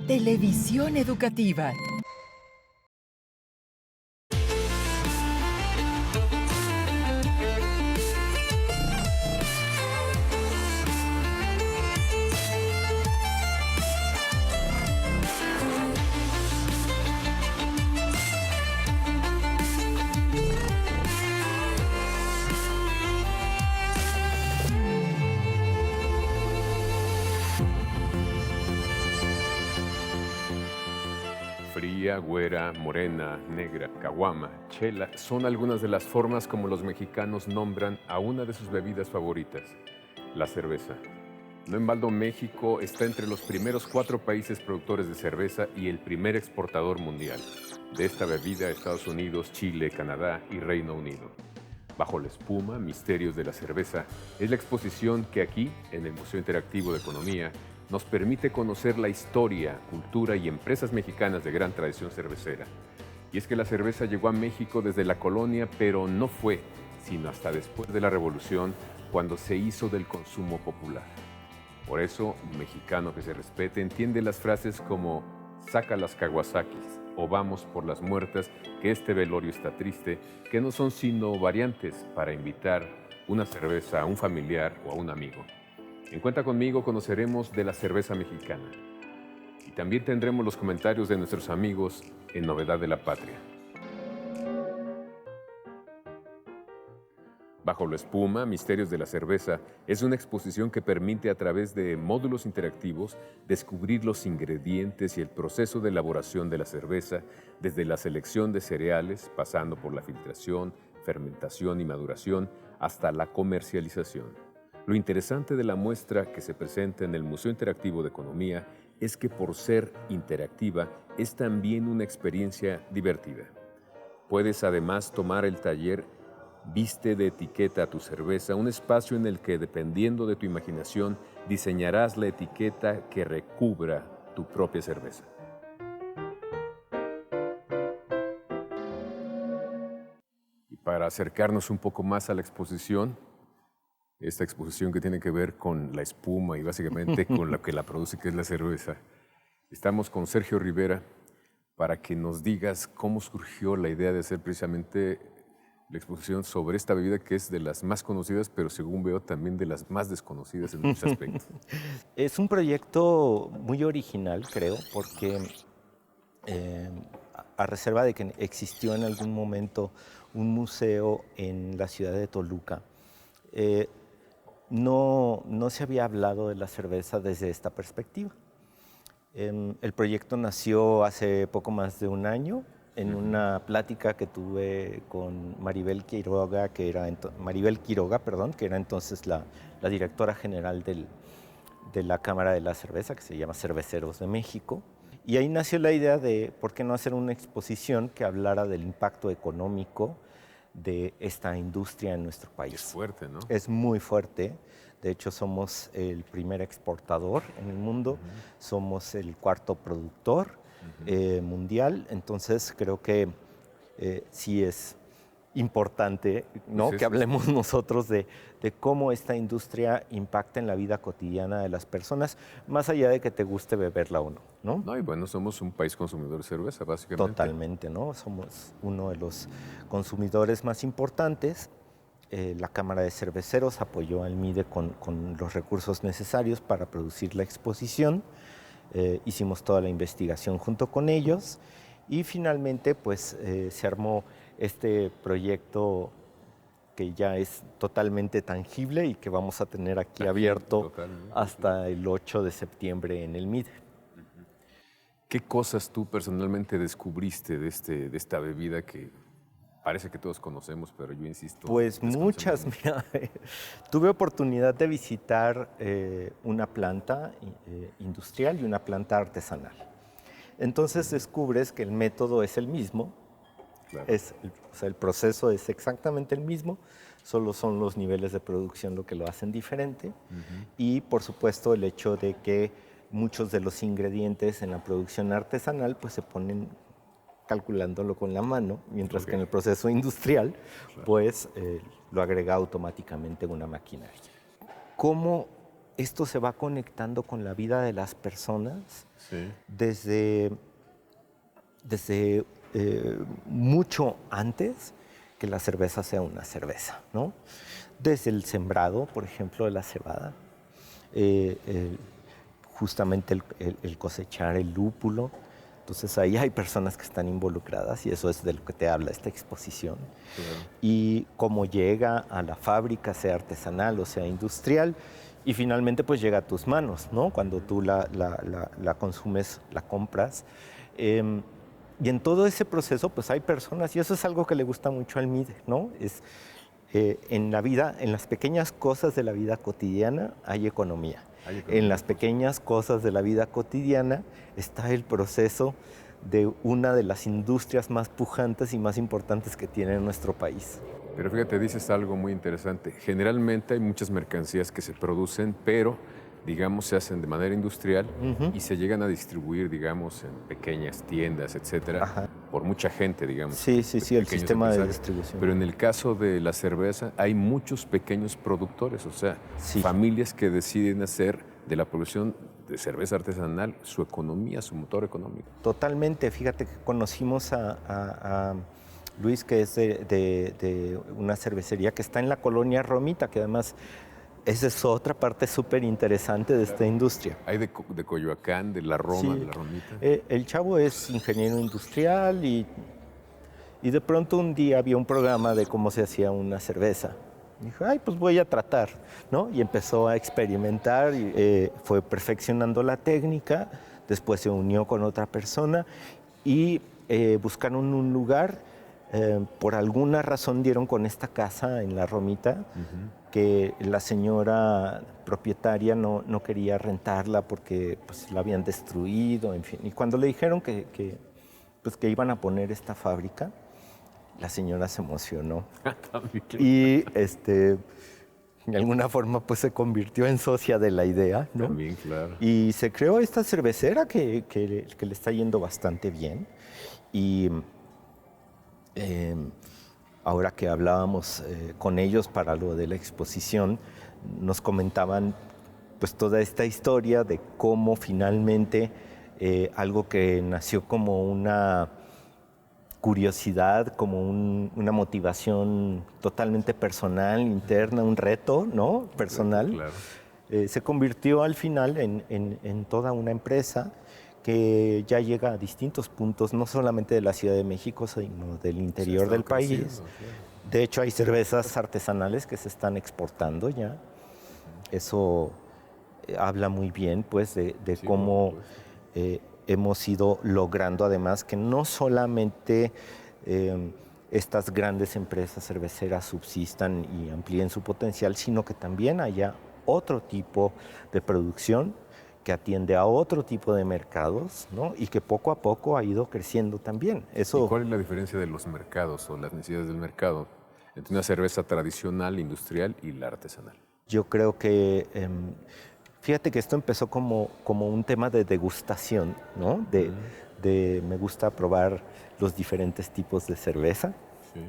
Televisión educativa. Fría, güera, morena, negra, caguama, chela, son algunas de las formas como los mexicanos nombran a una de sus bebidas favoritas, la cerveza. No en balde, México está entre los primeros 4 países productores de cerveza y el primer exportador mundial de esta bebida a Estados Unidos, Chile, Canadá y Reino Unido. Bajo la espuma, Misterios de la Cerveza, es la exposición que aquí, en el Museo Interactivo de Economía, nos permite conocer la historia, cultura y empresas mexicanas de gran tradición cervecera. Y es que la cerveza llegó a México desde la colonia, pero no fue, sino hasta después de la Revolución, cuando se hizo del consumo popular. Por eso, un mexicano que se respete entiende las frases como "saca las Kawasakis" o "vamos por las muertas, que este velorio está triste", que no son sino variantes para invitar una cerveza a un familiar o a un amigo. En Cuenta Conmigo conoceremos de la cerveza mexicana y también tendremos los comentarios de nuestros amigos en Novedad de la Patria. Bajo la espuma, Misterios de la Cerveza es una exposición que permite a través de módulos interactivos descubrir los ingredientes y el proceso de elaboración de la cerveza, desde la selección de cereales, pasando por la filtración, fermentación y maduración, hasta la comercialización. Lo interesante de la muestra que se presenta en el Museo Interactivo de Economía es que por ser interactiva es también una experiencia divertida. Puedes además tomar el taller Viste de etiqueta a tu cerveza, un espacio en el que, dependiendo de tu imaginación, diseñarás la etiqueta que recubra tu propia cerveza. Y para acercarnos un poco más a la exposición, esta exposición que tiene que ver con la espuma y básicamente con lo que la produce, que es la cerveza, estamos con Sergio Rivera para que nos digas cómo surgió la idea de hacer precisamente la exposición sobre esta bebida que es de las más conocidas, pero según veo también de las más desconocidas en muchos aspectos. Es un proyecto muy original, creo, porque eh, a reserva de que existió en algún momento un museo en la ciudad de Toluca, eh, no se había hablado de la cerveza desde esta perspectiva. El proyecto nació hace poco más de un año en una plática que tuve con Maribel Quiroga, que era entonces la directora general de la Cámara de la Cerveza, que se llama Cerveceros de México. Y ahí nació la idea de por qué no hacer una exposición que hablara del impacto económico de esta industria en nuestro país. Es fuerte, ¿no? Es muy fuerte. De hecho, somos el primer exportador en el mundo, somos el 4º productor mundial. Entonces, creo que sí es importante, ¿no? Pues que hablemos nosotros de cómo esta industria impacta en la vida cotidiana de las personas, más allá de que te guste beberla o no, ¿no? No, y bueno, somos un país consumidor de cerveza, básicamente. Totalmente, ¿no? Somos uno de los consumidores más importantes. La Cámara de Cerveceros apoyó al MIDE con los recursos necesarios para producir la exposición. Hicimos toda la investigación junto con ellos y finalmente pues se armó este proyecto que ya es totalmente tangible y que vamos a tener aquí abierto hasta el 8 de septiembre en el MIDE. ¿Qué cosas tú personalmente descubriste de esta bebida que parece que todos conocemos, pero yo insisto? Pues muchas. Mira, tuve oportunidad de visitar una planta industrial y una planta artesanal. Entonces descubres que el método es el mismo, Claro. el proceso es exactamente el mismo, solo son los niveles de producción lo que lo hacen diferente. Y por supuesto el hecho de que muchos de los ingredientes en la producción artesanal pues se ponen calculándolo con la mano, mientras que en el proceso industrial pues lo agrega automáticamente una maquinaria. ¿Cómo esto se va conectando con la vida de las personas Sí. desde mucho antes que la cerveza sea una cerveza, ¿no? Desde el sembrado, por ejemplo, de la cebada, justamente el cosechar el lúpulo. Entonces ahí hay personas que están involucradas y eso es de lo que te habla esta exposición. Claro. Y cómo llega a la fábrica, sea artesanal o sea industrial, y finalmente pues llega a tus manos, ¿no? Cuando tú la consumes, la compras. Y en todo ese proceso pues hay personas, y eso es algo que le gusta mucho al MIDE, ¿no? En la vida, en las pequeñas cosas de la vida cotidiana hay economía. En las pequeñas cosas de la vida cotidiana está el proceso de una de las industrias más pujantes y más importantes que tiene nuestro país. Pero fíjate, dices algo muy interesante. Generalmente hay muchas mercancías que se producen, pero, digamos, se hacen de manera industrial y se llegan a distribuir, digamos, en pequeñas tiendas, etcétera, Ajá. por mucha gente, digamos. Sí, sí, sí, el pequeños sistema de empresarios. distribución. Pero en el caso de la cerveza, hay muchos pequeños productores, o sea, Sí. familias que deciden hacer de la producción de cerveza artesanal su economía, su motor económico. Totalmente. Fíjate que conocimos a Luis, que es de una cervecería que está en la colonia Romita, que además esa es otra parte súper interesante de esta industria. Hay de Coyoacán, de la Roma, Sí. de la Romita. El chavo es ingeniero industrial y de pronto un día había un programa de cómo se hacía una cerveza. Dijo, ay, pues voy a tratar, ¿no? Y empezó a experimentar, y, fue perfeccionando la técnica, después se unió con otra persona y buscaron un lugar. Por alguna razón dieron con esta casa en la Romita, que la señora propietaria no quería rentarla porque pues, la habían destruido, en fin. Y cuando le dijeron que iban a poner esta fábrica, la señora se emocionó. Y de alguna forma pues se convirtió en socia de la idea, ¿no? También, claro. Y se creó esta cervecera que le está yendo bastante bien. Y ahora que hablábamos con ellos para lo de la exposición, nos comentaban pues toda esta historia de cómo finalmente algo que nació como una curiosidad, como una motivación totalmente personal, interna, un reto, ¿no? Personal, Claro. Se convirtió al final en toda una empresa que ya llega a distintos puntos, no solamente de la Ciudad de México, sino del interior del país. De hecho, hay cervezas artesanales que se están exportando ya. Eso habla muy bien, pues, de cómo hemos ido logrando, además, que no solamente estas grandes empresas cerveceras subsistan y amplíen su potencial, sino que también haya otro tipo de producción que atiende a otro tipo de mercados, ¿no? Y que poco a poco ha ido creciendo también. Eso... ¿Y cuál es la diferencia de los mercados o las necesidades del mercado entre una cerveza tradicional, industrial y la artesanal? Yo creo que, fíjate que esto empezó como un tema de degustación, ¿no? Me gusta probar los diferentes tipos de cerveza. Sí.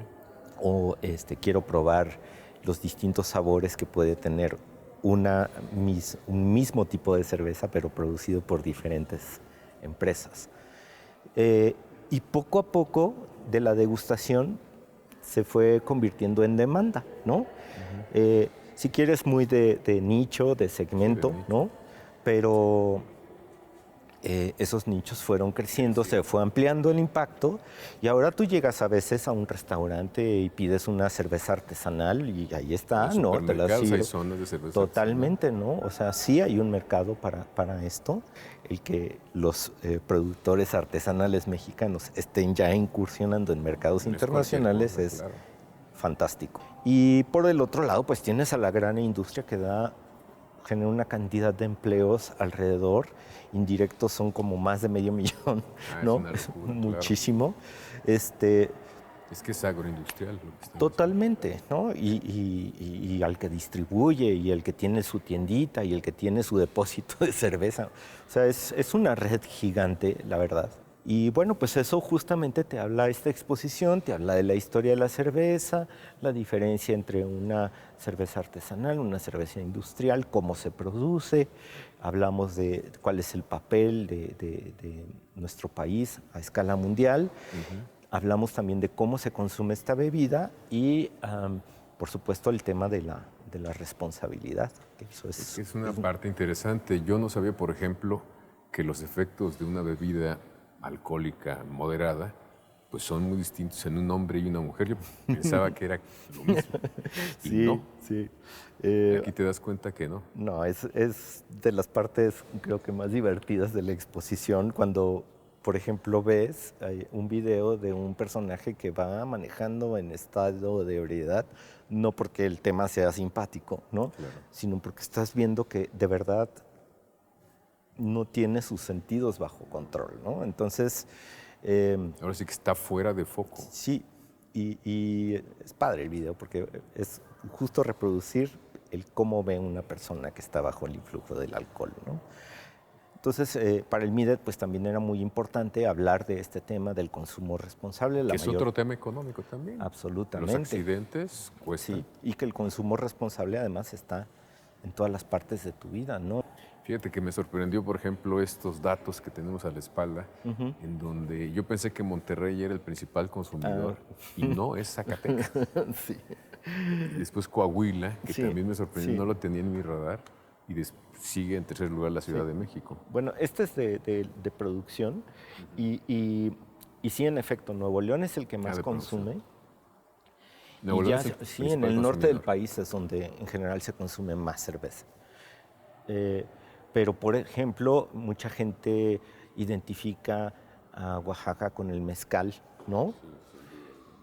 O quiero probar los distintos sabores que puede tener un mismo tipo de cerveza, pero producido por diferentes empresas. Y poco a poco de la degustación se fue convirtiendo en demanda, ¿no? Si quieres, muy de nicho, de segmento, Sí, de nicho. ¿no? Pero esos nichos fueron creciendo, se fue ampliando el impacto y ahora tú llegas a veces a un restaurante y pides una cerveza artesanal y ahí está, En los ¿no? Te la supermercados hay sirvo. zonas de cerveza Totalmente, ¿no? O sea, sí hay un mercado para esto. El que los productores artesanales mexicanos estén ya incursionando en mercados artesanal. internacionales Cualquier es cosa, claro. fantástico. Y por el otro lado, pues tienes a la gran industria que genera una cantidad de empleos alrededor. Indirectos son como más de 500,000, Ah, ¿no? es una locura, claro. Muchísimo. Es que es agroindustrial. Lo que están Totalmente, ¿no? Y al que distribuye, y el que tiene su tiendita, y el que tiene su depósito de cerveza. O sea, es una red gigante, la verdad. Y bueno, pues eso justamente te habla esta exposición, te habla de la historia de la cerveza, la diferencia entre una cerveza artesanal, una cerveza industrial, cómo se produce. Hablamos de cuál es el papel de nuestro país a escala mundial. Hablamos también de cómo se consume esta bebida y, por supuesto, el tema de la responsabilidad. Que eso Es una parte interesante. Yo no sabía, por ejemplo, que los efectos de una bebida alcohólica moderada pues son muy distintos en un hombre y una mujer. Yo pensaba que era lo mismo. Y sí, no. sí. Aquí te das cuenta que no. No, es de las partes creo que más divertidas de la exposición cuando, por ejemplo, ves un video de un personaje que va manejando en estado de ebriedad, no porque el tema sea simpático, ¿no? Claro. Sino porque estás viendo que de verdad no tiene sus sentidos bajo control, ¿no? Entonces, Ahora sí que está fuera de foco. sí, y es padre el video porque es justo reproducir el cómo ve una persona que está bajo el influjo del alcohol, ¿no? Entonces, para el MIDET pues también era muy importante hablar de este tema del consumo responsable. Que es otro tema económico también. Absolutamente. Los accidentes cuestan. Sí, y que el consumo responsable además está en todas las partes de tu vida, ¿no? Fíjate que me sorprendió, por ejemplo, estos datos que tenemos a la espalda, en donde yo pensé que Monterrey era el principal consumidor y no, es Zacatecas. Sí. Y después Coahuila, que Sí, también me sorprendió, sí. no lo tenía en mi radar, y sigue en tercer lugar la Ciudad de México. Bueno, este es de producción y sí, en efecto, Nuevo León es el que más de consume. Nuevo Y León ya, es el sí, en principal el norte del consumidor. país es donde en general se consume más cerveza. Pero, por ejemplo, mucha gente identifica a Oaxaca con el mezcal, ¿no?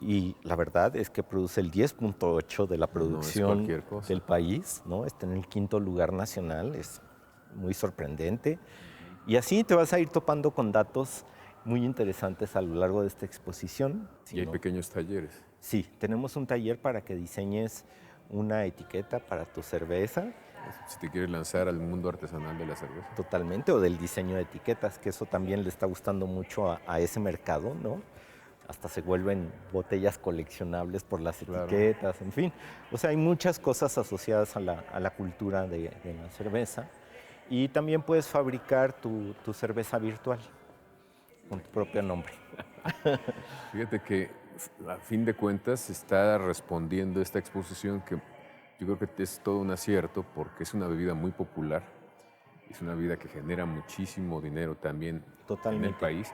Y la verdad es que produce el 10.8 de la No es producción cualquier cosa. del país, ¿no? Está en el quinto lugar nacional, es muy sorprendente. Y así te vas a ir topando con datos muy interesantes a lo largo de esta exposición. Y hay pequeños talleres. Sí, tenemos un taller para que diseñes una etiqueta para tu cerveza, Si te quieres lanzar al mundo artesanal de la cerveza. totalmente, o del diseño de etiquetas, que eso también le está gustando mucho a ese mercado, ¿no? Hasta se vuelven botellas coleccionables por las Claro. etiquetas, en fin. O sea, hay muchas cosas asociadas a la cultura de la cerveza. Y también puedes fabricar tu cerveza virtual con tu propio nombre. Fíjate que a fin de cuentas está respondiendo esta exposición que yo creo que es todo un acierto porque es una bebida muy popular, es una bebida que genera muchísimo dinero también en el Totalmente. país,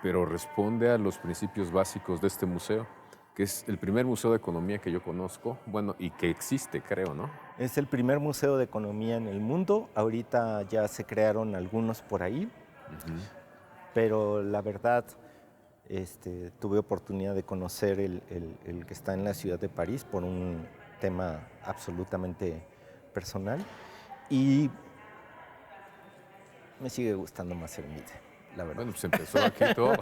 pero responde a los principios básicos de este museo, que es el primer museo de economía que yo conozco, bueno, y que existe, creo, ¿no? Es el primer museo de economía en el mundo. Ahorita ya se crearon algunos por ahí, pero la verdad, tuve oportunidad de conocer el que está en la ciudad de París por un tema absolutamente personal y me sigue gustando más el MIDE, la verdad. Bueno, pues empezó aquí todo.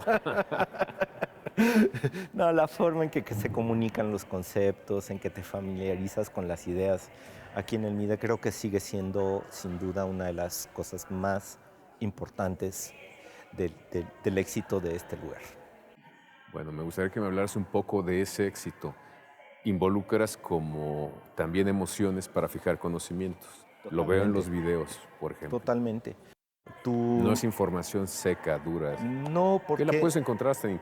No, la forma en que se comunican los conceptos, en que te familiarizas con las ideas aquí en el MIDE, creo que sigue siendo sin duda una de las cosas más importantes del éxito de este lugar. Bueno, me gustaría que me hablaras un poco de ese éxito. Involucras como también emociones para fijar conocimientos. Lo veo en los videos, por ejemplo. Totalmente. No es información seca, dura. No, Que porque, la puedes encontrar hasta en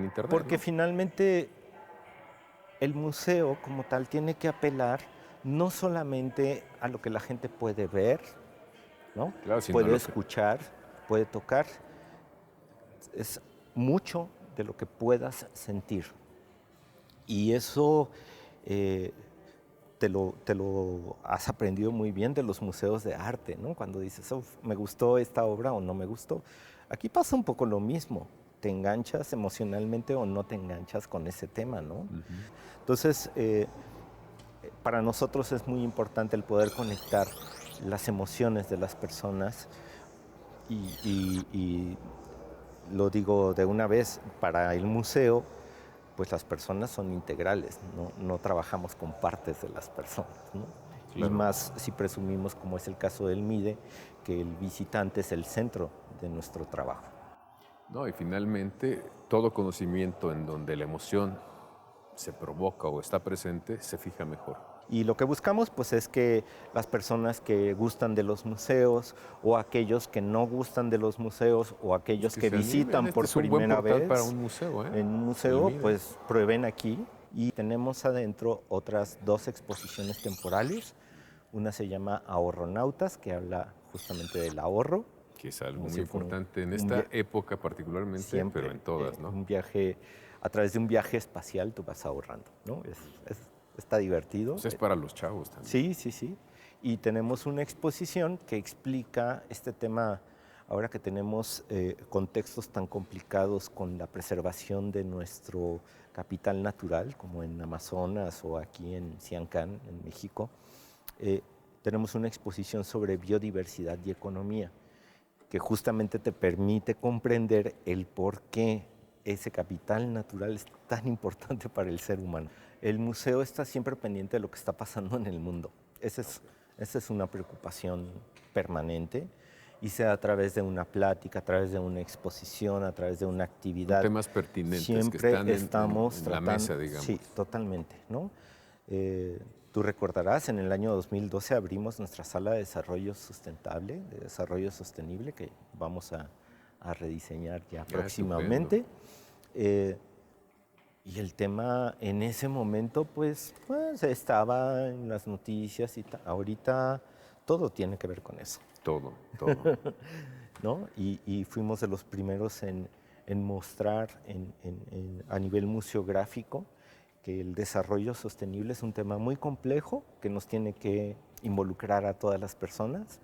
internet. porque ¿no? finalmente el museo como tal tiene que apelar no solamente a lo que la gente puede ver, ¿no? Claro, sino Puede a lo que- escuchar, puede tocar. Es mucho de lo que puedas sentir. Y eso te lo has aprendido muy bien de los museos de arte, ¿no? Cuando dices, "Uf, me gustó esta obra o no me gustó". Aquí pasa un poco lo mismo. Te enganchas emocionalmente o no te enganchas con ese tema, ¿no? Entonces, para nosotros es muy importante el poder conectar las emociones de las personas y lo digo de una vez, para el museo, pues las personas son integrales, no trabajamos con partes de las personas, ¿no? Claro. Y más si presumimos, como es el caso del MIDE, que el visitante es el centro de nuestro trabajo. No, y finalmente, todo conocimiento en donde la emoción se provoca o está presente, se fija mejor. Y lo que buscamos pues es que las personas que gustan de los museos o aquellos que no gustan de los museos o Pues aquellos que que se animen, visitan este por es un buen primera portal para vez un museo, ¿eh? en un El museo, MIDE. pues prueben aquí. Y tenemos adentro otras 2 exposiciones temporales. Una se llama Ahorronautas, que habla justamente del ahorro, Que es algo como muy si fuera importante en un esta época particularmente, pero en siempre todas, ¿no? un viaje, a través de un viaje espacial tú vas ahorrando, ¿no? Está divertido. Pues es para los chavos también. Sí, sí, sí. Y tenemos una exposición que explica este tema, ahora que tenemos contextos tan complicados con la preservación de nuestro capital natural, como en Amazonas o aquí en Siancán, en México. eh, Tenemos una exposición sobre biodiversidad y economía, que justamente te permite comprender el por qué ese capital natural es tan importante para el ser humano. El museo está siempre pendiente de lo que está pasando en el mundo. Esa es una preocupación permanente, y sea a través de una plática, a través de una exposición, a través de una Son actividad, temas pertinentes que siempre están estamos en la tratando, mesa, digamos. sí, totalmente, ¿no? Tú recordarás, en el año 2012 abrimos nuestra sala de desarrollo sustentable, de desarrollo sostenible, que vamos a rediseñar ya Estupendo. próximamente. Eh, y el tema en ese momento, pues estaba en las noticias y tal. Ahorita todo tiene que ver con eso, Todo, todo. ¿no? Y fuimos de los primeros en mostrar a nivel museográfico que el desarrollo sostenible es un tema muy complejo que nos tiene que involucrar a todas las personas.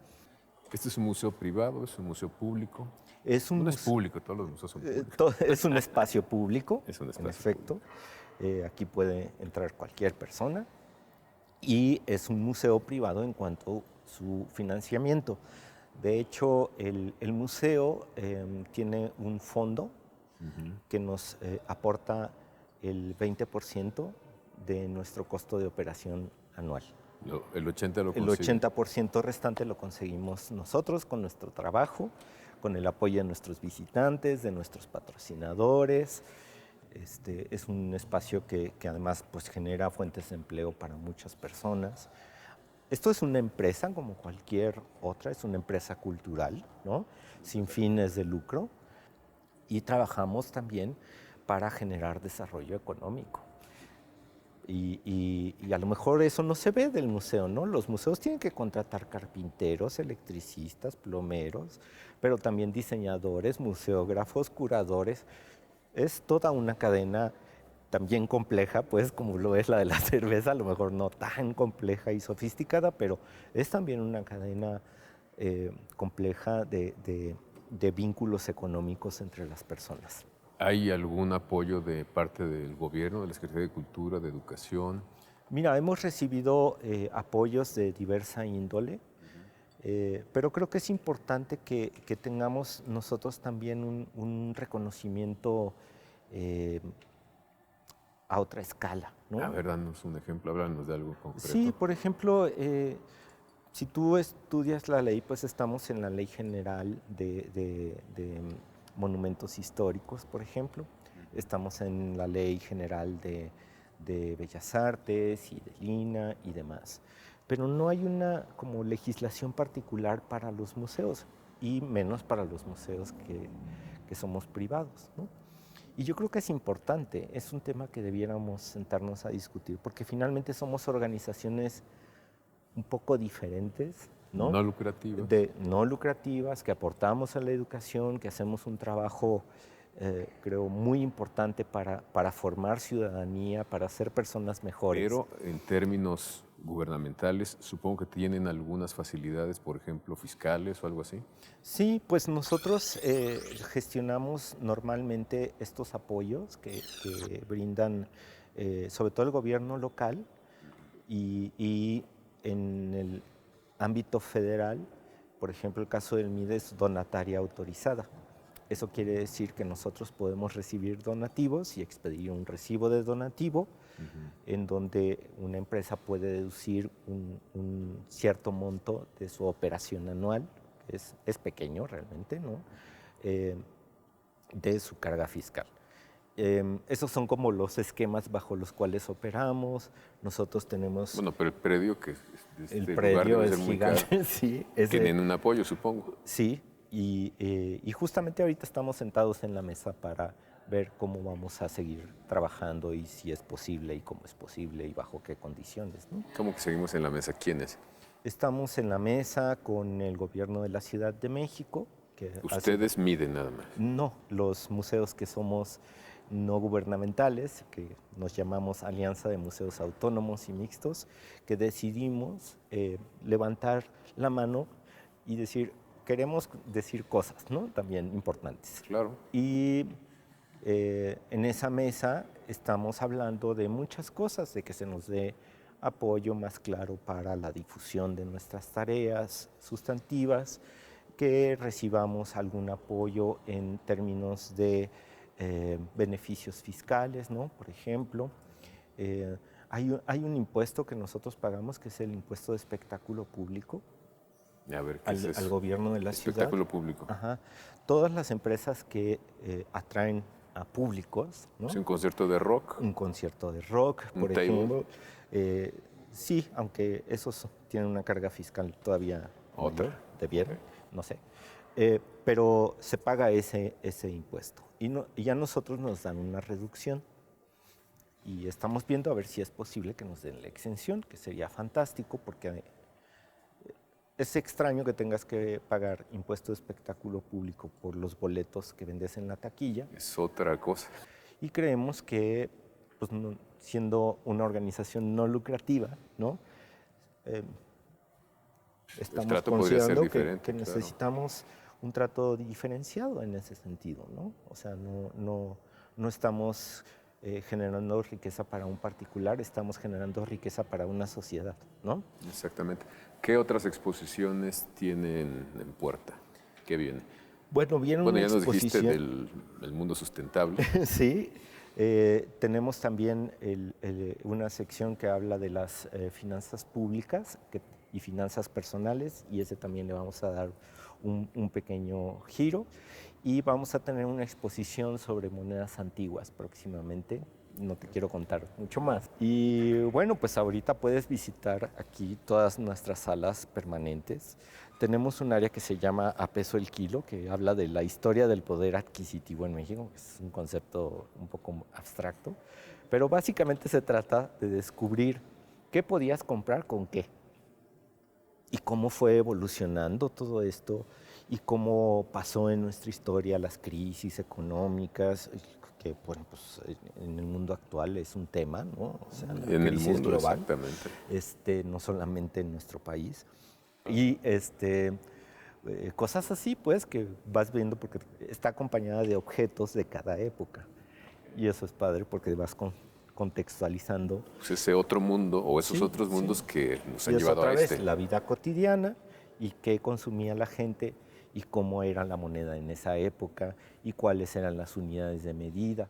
Este es un museo privado, es un museo público. Es un, No es muse- público, todos los museos son públicos. es un espacio público, Es un en espacio efecto. público. Aquí puede entrar cualquier persona. Y es un museo privado en cuanto a su financiamiento. De hecho, el museo tiene un fondo que nos aporta el 20% de nuestro costo de operación anual. El 80 lo El consigue. 80% restante lo conseguimos nosotros con nuestro trabajo, con el apoyo de nuestros visitantes, de nuestros patrocinadores. Es un espacio que además pues, genera fuentes de empleo para muchas personas. Esto es una empresa como cualquier otra, es una empresa cultural, ¿no? Sin fines de lucro, y trabajamos también para generar desarrollo económico. Y a lo mejor eso no se ve del museo, ¿no? Los museos tienen que contratar carpinteros, electricistas, plomeros, pero también diseñadores, museógrafos, curadores. Es toda una cadena también compleja, pues como lo es la de la cerveza, a lo mejor no tan compleja y sofisticada, pero es también una cadena compleja de vínculos económicos entre las personas. ¿Hay algún apoyo de parte del gobierno, de la Secretaría de Cultura, de Educación? Mira, hemos recibido apoyos de diversa índole, pero creo que es importante que tengamos nosotros también un reconocimiento a otra escala, ¿no? A ver, danos un ejemplo, háblanos de algo concreto. Sí, por ejemplo, si tú estudias la ley, pues estamos en la Ley General de Monumentos Históricos, por ejemplo. Estamos en la Ley General de Bellas Artes y del INAH y demás. Pero no hay una como legislación particular para los museos, y menos para los museos que somos privados, ¿no? Y yo creo que es importante, es un tema que debiéramos sentarnos a discutir, porque finalmente somos organizaciones un poco diferentes, ¿no? No lucrativas. No lucrativas, que aportamos a la educación, que hacemos un trabajo, creo, muy importante para formar ciudadanía, para ser personas mejores. Pero en términos gubernamentales, supongo que tienen algunas facilidades, por ejemplo, fiscales o algo así. Sí, pues nosotros gestionamos normalmente estos apoyos que brindan sobre todo el gobierno local y en el ámbito federal, por ejemplo, el caso del MIDE es donataria autorizada. Eso quiere decir que nosotros podemos recibir donativos y expedir un recibo de donativo en donde una empresa puede deducir un cierto monto de su operación anual. Es pequeño realmente, ¿no? de su carga fiscal. Esos son como los esquemas bajo los cuales operamos. Nosotros tenemos... Bueno, pero el predio que el lugar predio debe es ser muy caro. gigante, sí. Tienen un apoyo, supongo. Sí, y justamente ahorita estamos sentados en la mesa para ver cómo vamos a seguir trabajando y si es posible y cómo es posible y bajo qué condiciones, ¿no? ¿Cómo que seguimos en la mesa? ¿Quiénes? Estamos en la mesa con el gobierno de la Ciudad de México. Ustedes miden nada más. No, los museos que somos no gubernamentales, que nos llamamos Alianza de Museos Autónomos y Mixtos, que decidimos levantar la mano y decir, queremos decir cosas, ¿no? También importantes. Claro. Y en esa mesa estamos hablando de muchas cosas, de que se nos dé apoyo más claro para la difusión de nuestras tareas sustantivas, que recibamos algún apoyo en términos de beneficios fiscales, ¿no? Por ejemplo, hay un impuesto que nosotros pagamos que es el impuesto de espectáculo público. A ver, ¿qué es eso? Al gobierno de la ciudad. Espectáculo público. Ajá. Todas las empresas que atraen a públicos, ¿no? ¿Es un concierto de rock? Un concierto de rock, por ejemplo. Sí, aunque esos tienen una carga fiscal todavía ¿Otra? Debieron, no sé. Pero se paga ese impuesto. Y a nosotros nos dan una reducción. Y estamos viendo a ver si es posible que nos den la exención, que sería fantástico, porque es extraño que tengas que pagar impuesto de espectáculo público por los boletos que vendes en la taquilla. Es otra cosa. Y creemos que, pues, siendo una organización no lucrativa, ¿no? Estamos considerando que necesitamos un trato diferenciado en ese sentido, ¿no? O sea, no estamos generando riqueza para un particular, estamos generando riqueza para una sociedad, ¿no? Exactamente. ¿Qué otras exposiciones tienen en puerta? ¿Qué viene? Bueno, viene una exposición... Ya nos dijiste del mundo sustentable. Sí. Tenemos también una sección que habla de las finanzas públicas y finanzas personales, y ese también le vamos a dar un pequeño giro. Y vamos a tener una exposición sobre monedas antiguas próximamente. No te quiero contar mucho más. Y bueno, pues ahorita puedes visitar aquí todas nuestras salas permanentes. Tenemos un área que se llama A Peso el Kilo, que habla de la historia del poder adquisitivo en México. Es un concepto un poco abstracto, pero básicamente se trata de descubrir qué podías comprar con qué y cómo fue evolucionando todo esto y cómo pasó en nuestra historia las crisis económicas, que bueno, pues en el mundo actual es un tema, ¿no? O sea, la en crisis el mundo, global, exactamente. No solamente en nuestro país. Y cosas así, pues, que vas viendo porque está acompañada de objetos de cada época. Y eso es padre porque vas contextualizando. Pues ese otro mundo o esos otros mundos que nos han llevado a este. La vida cotidiana y qué consumía la gente y cómo era la moneda en esa época y cuáles eran las unidades de medida.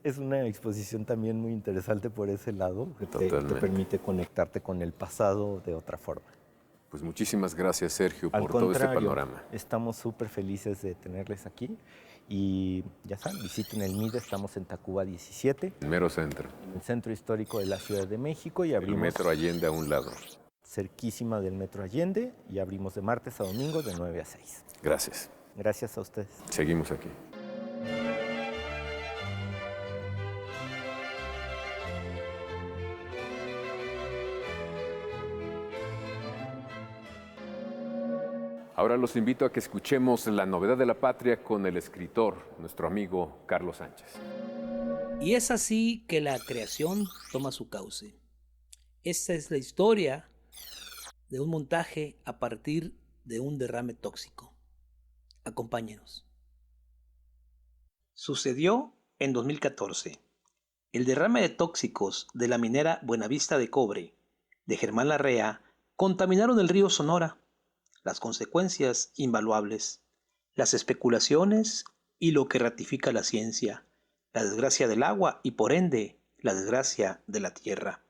Es una exposición también muy interesante por ese lado, que te permite conectarte con el pasado de otra forma. Pues muchísimas gracias, Sergio, por todo este panorama. Estamos súper felices de tenerles aquí y ya saben, visiten el MIDE, estamos en Tacuba 17. En mero centro. En el centro histórico de la Ciudad de México y abrimos... El Metro Allende a un lado. Cerquísima del Metro Allende y abrimos de martes a domingo de 9 a 6. Gracias. Gracias a ustedes. Seguimos aquí. Ahora los invito a que escuchemos La Novedad de la Patria con el escritor, nuestro amigo Carlos Sánchez. Y es así que la creación toma su cauce. Esta es la historia de un montaje a partir de un derrame tóxico. Acompáñenos. Sucedió en 2014. El derrame de tóxicos de la minera Buenavista de Cobre, de Germán Larrea, contaminaron el río Sonora. Las consecuencias invaluables, las especulaciones y lo que ratifica la ciencia, la desgracia del agua y por ende la desgracia de la tierra.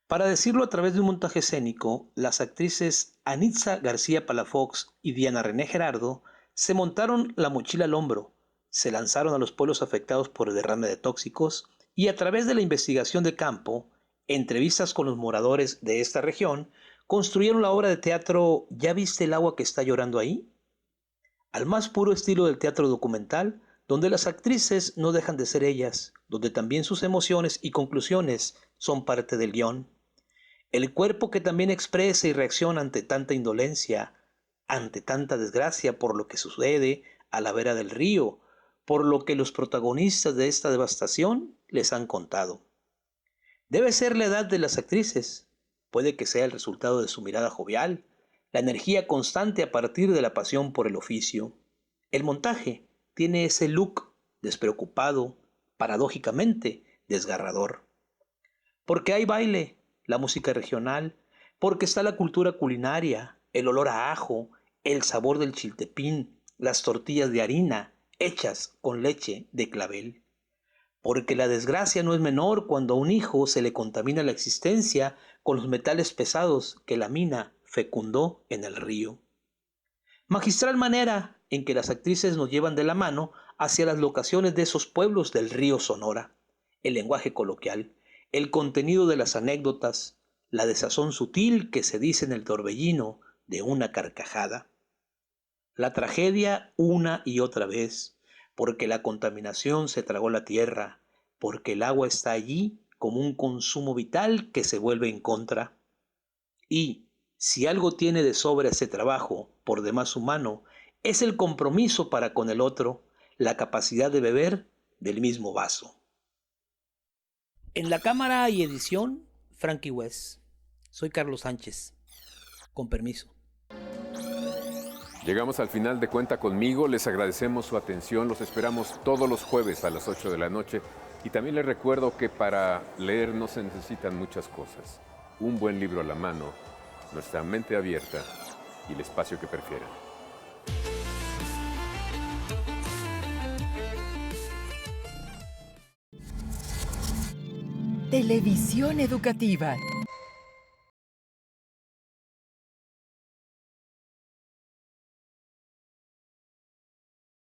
Para decirlo a través de un montaje escénico, las actrices Anitza García Palafox y Diana René Gerardo se montaron la mochila al hombro se lanzaron a los pueblos afectados por el derrame de tóxicos y a través de la investigación de campo, entrevistas con los moradores de esta región, construyeron la obra de teatro ¿Ya viste el agua que está llorando ahí? Al más puro estilo del teatro documental, donde las actrices no dejan de ser ellas, donde también sus emociones y conclusiones son parte del guión. El cuerpo que también expresa y reacciona ante tanta indolencia, ante tanta desgracia por lo que sucede a la vera del río, por lo que los protagonistas de esta devastación les han contado. Debe ser la edad de las actrices, puede que sea el resultado de su mirada jovial, la energía constante a partir de la pasión por el oficio. El montaje tiene ese look despreocupado, paradójicamente desgarrador. Porque hay baile, la música regional, porque está la cultura culinaria, el olor a ajo, el sabor del chiltepín, las tortillas de harina hechas con leche de clavel. Porque la desgracia no es menor cuando a un hijo se le contamina la existencia con los metales pesados que la mina fecundó en el río. Magistral manera en que las actrices nos llevan de la mano hacia las locaciones de esos pueblos del río Sonora, el lenguaje coloquial, el contenido de las anécdotas, la desazón sutil que se dice en el torbellino de una carcajada. La tragedia una y otra vez, porque la contaminación se tragó la tierra, porque el agua está allí como un consumo vital que se vuelve en contra. Y, si algo tiene de sobra ese trabajo, por demás humano, es el compromiso para con el otro, la capacidad de beber del mismo vaso. En la cámara y edición, Frankie West. Soy Carlos Sánchez. Con permiso. Llegamos al final de Cuenta Conmigo, les agradecemos su atención, los esperamos todos los jueves a las 8 de la noche y también les recuerdo que para leer no se necesitan muchas cosas. Un buen libro a la mano, nuestra mente abierta y el espacio que prefieran. Televisión educativa.